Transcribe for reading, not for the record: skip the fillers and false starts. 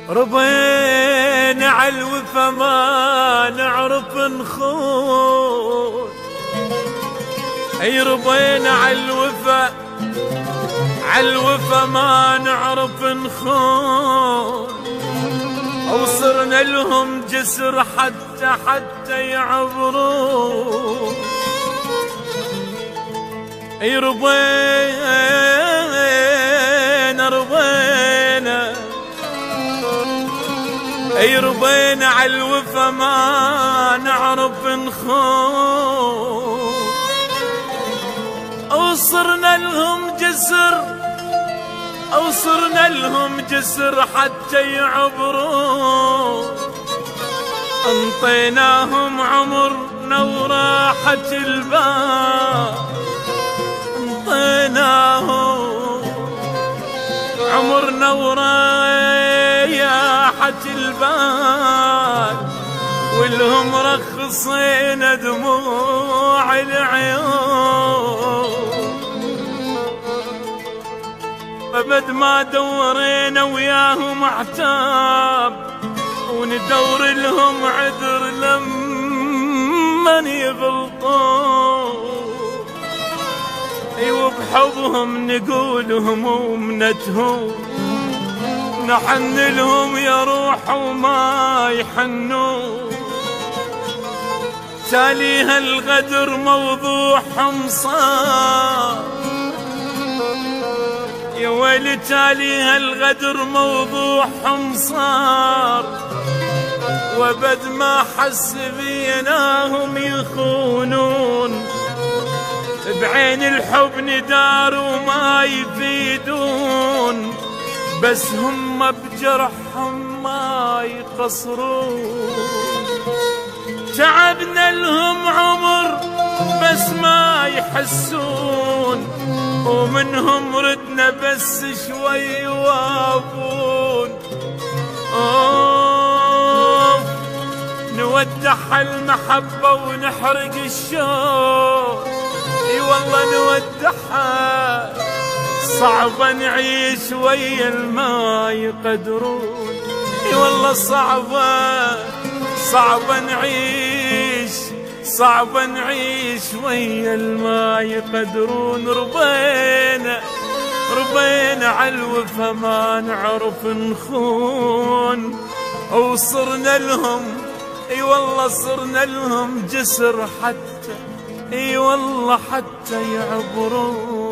ربينا عالوفا ما نعرف نخون، اي ربينا عالوفا ما نعرف نخون، وصرنا لهم جسر حتى يعبرون. اي ربينا عالوفا ما نعرف نخون، وصرنا لهم جسر حتى يعبرون. انطيناهم عمرنا وراحة البال، انطيناهم عمرنا وراحة البال، والهم رخصين دموع العيون. فبد ما دورينا وياهم عتاب، وندور لهم عذر لمن يغلطون. وبحبهم نقول همومنتهم، نحن لهم يا روح وما يحنون. تاليها الغدر موضوعهم صار، يا ويلي تاليها الغدر موضوعهم صار. وبد ما حس بيناهم يخونون، بعين الحب ندار وما يفيدون، بس هم بجرحهم ما يقصرون. تعبنا لهم عمر بس ما يحسون، ومنهم ردنا بس شوي يوافون. نودع المحبة ونحرق الشوق، اي والله نودعها. صعبة نعيش ويا الما يقدرون، اي والله صعبة نعيش ويا الما يقدرون. ربينا عالوفا ما نعرف نخون، وصرنا لهم اي والله صرنا لهم جسر حتى اي والله حتى يعبرون.